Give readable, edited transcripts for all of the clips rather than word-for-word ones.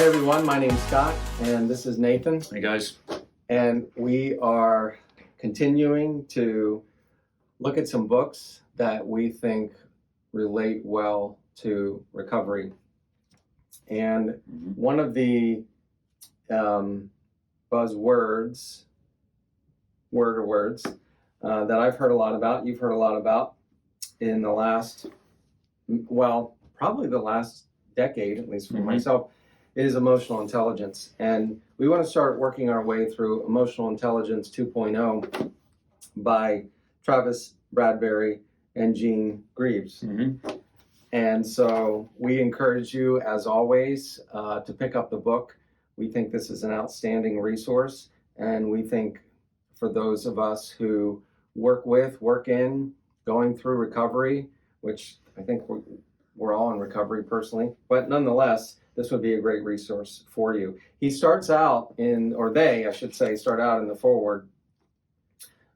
everyone, my name's Scott, and this is Nathan. Hey guys. And we are continuing to look at some books that we think relate well to recovery. And one of the buzzwords, words that I've heard a lot about, you've heard a lot about in the last, probably the last decade, at least for myself, is emotional intelligence. And we want to start working our way through Emotional Intelligence 2.0 by Travis Bradberry and Greaves. And so we encourage you, as always, to pick up the book. We think this is an outstanding resource, and we think for those of us who work in, going through recovery, which I think we're all in recovery personally, but nonetheless, this would be a great resource for you. He starts out start out in the foreword,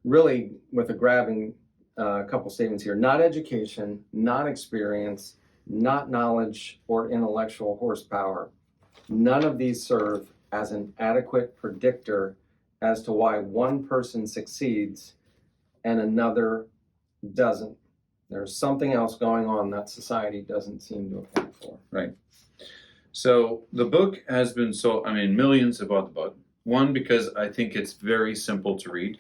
really with a grabbing couple statements here. Not education, not experience, not knowledge or intellectual horsepower. None of these serve as an adequate predictor as to why one person succeeds and another doesn't. There's something else going on that society doesn't seem to account for. Right. So the book has been sold, millions have bought the book. One, because I think it's very simple to read.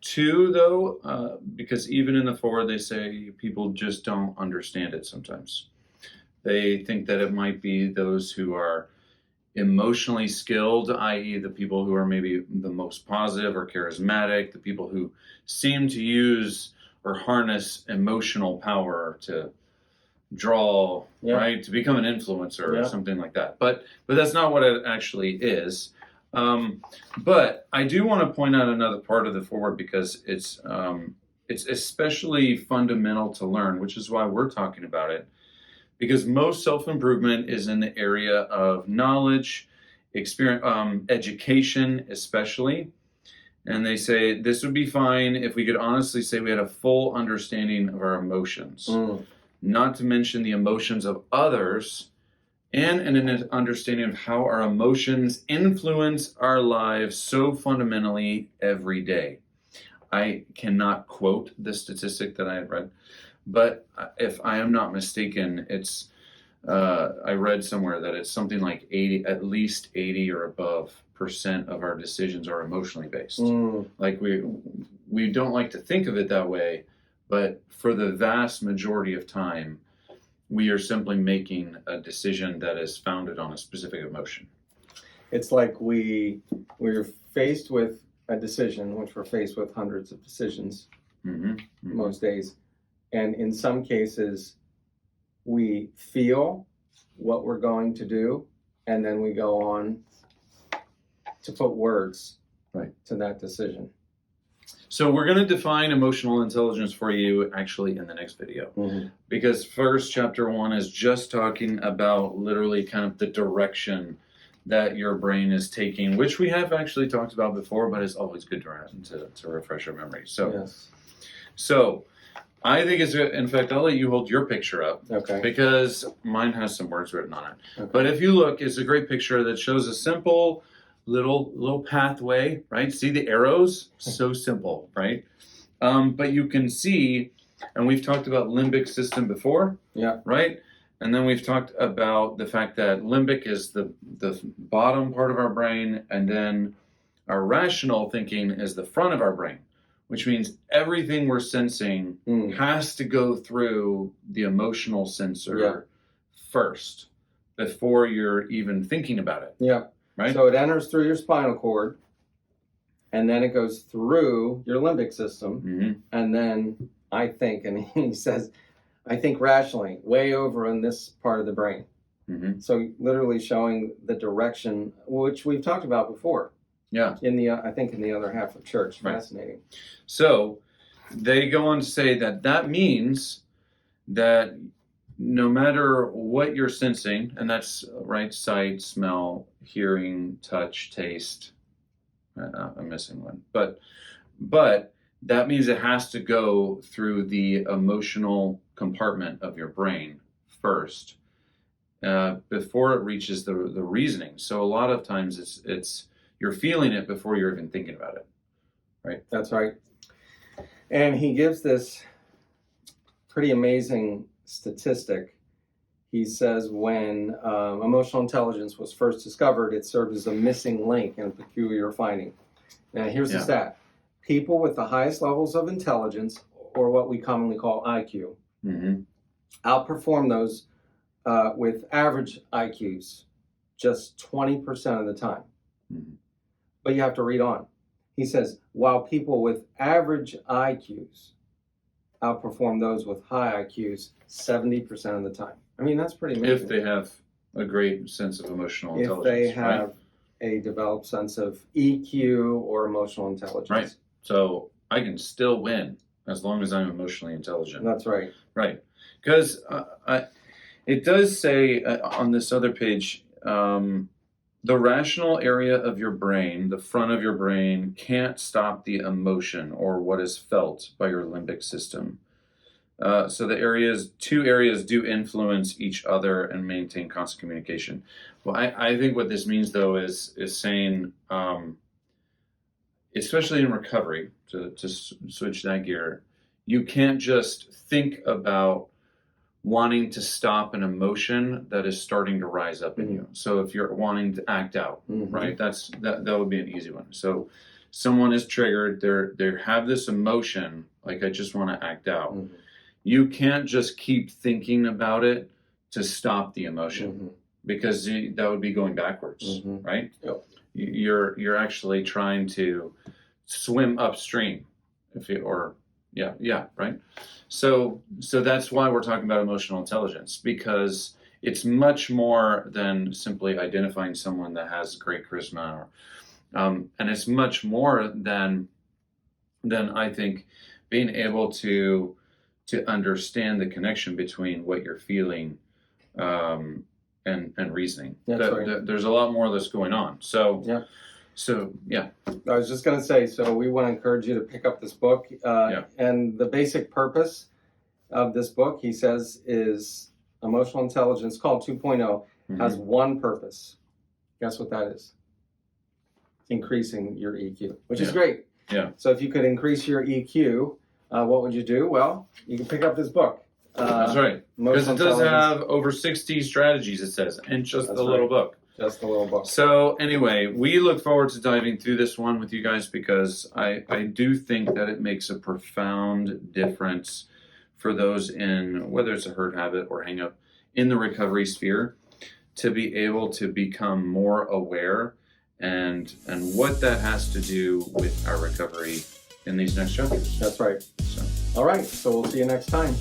Two, though, because even in the foreword they say people just don't understand it sometimes. They think that it might be those who are emotionally skilled, i.e. the people who are maybe the most positive or charismatic, the people who seem to use or harness emotional power to draw, right, to become an influencer or something like that. But that's not what it actually is. But I do want to point out another part of the foreword because it's especially fundamental to learn, which is why we're talking about it. Because most self-improvement is in the area of knowledge, experience, education especially. And they say this would be fine if we could honestly say we had a full understanding of our emotions. Not to mention the emotions of others, and an understanding of how our emotions influence our lives so fundamentally every day. I cannot quote the statistic that I had read, but if I am not mistaken, it's I read somewhere that it's something like at least 80 or above % of our decisions are emotionally based. Like we don't like to think of it that way, but for the vast majority of time, we are simply making a decision that is founded on a specific emotion. It's like we're faced with a decision, which we're faced with hundreds of decisions most days. And in some cases, we feel what we're going to do, and then we go on to put words to that decision. So we're going to define emotional intelligence for you actually in the next video. Because first, chapter 1 is just talking about literally kind of the direction that your brain is taking, which we have actually talked about before, but it's always good to refresh our memory. So I think in fact, I'll let you hold your picture up. Okay. Because mine has some words written on it. Okay. But if you look, it's a great picture that shows a simple little pathway, right? See the arrows? So simple, right? But you can see, and we've talked about limbic system before, right? And then we've talked about the fact that limbic is the bottom part of our brain, and then our rational thinking is the front of our brain, which means everything we're sensing has to go through the emotional sensor first before you're even thinking about it. Right? So it enters through your spinal cord, and then it goes through your limbic system, and then I think, and he says, I think rationally, way over in this part of the brain. So literally showing the direction, which we've talked about before. In the other half of church. Fascinating. So they go on to say that means that no matter what you're sensing, and that's right, sight, smell, hearing, touch, taste. I'm missing one, but that means it has to go through the emotional compartment of your brain first, before it reaches the reasoning. So a lot of times it's you're feeling it before you're even thinking about it, right? That's right. And he gives this pretty amazing statistic. He says when emotional intelligence was first discovered, it served as a missing link in a peculiar finding. Now, here's the stat. People with the highest levels of intelligence, or what we commonly call IQ, outperform those with average IQs just 20% of the time. But you have to read on. He says, while people with average IQs outperform those with high IQs 70% of the time. I mean, that's pretty amazing. If they have a great sense of emotional intelligence. If they have a developed sense of EQ or emotional intelligence. Right. So I can still win as long as I'm emotionally intelligent. That's right. Right. Because it does say on this other page, the rational area of your brain, the front of your brain, can't stop the emotion or what is felt by your limbic system. So the two areas do influence each other and maintain constant communication. Well, I think what this means, though, is saying, especially in recovery, to switch that gear, you can't just think about wanting to stop an emotion that is starting to rise up in you. So if you're wanting to act out, right, that would be an easy one. So someone is triggered, they have this emotion, like I just want to act out. You can't just keep thinking about it to stop the emotion, because that would be going backwards, right? Yep. You're actually trying to swim upstream, right? So that's why we're talking about emotional intelligence, because it's much more than simply identifying someone that has great charisma, and it's much more than I think being able to understand the connection between what you're feeling and reasoning. That's right. There's a lot more that's going on. So yeah. I was just going to say, so we want to encourage you to pick up this book. And the basic purpose of this book, he says, is emotional intelligence, called 2.0, has one purpose. Guess what that is? Increasing your EQ, which is great. Yeah. So if you could increase your EQ, what would you do? Well, you can pick up this book. That's right. Because it does have over 60 strategies, it says, in just the little book. Just a little book. So anyway, we look forward to diving through this one with you guys, because I do think that it makes a profound difference for those in, whether it's a hurt habit or hang up, in the recovery sphere, to be able to become more aware and what that has to do with our recovery in these next chapters. That's right. So. All right. So we'll see you next time.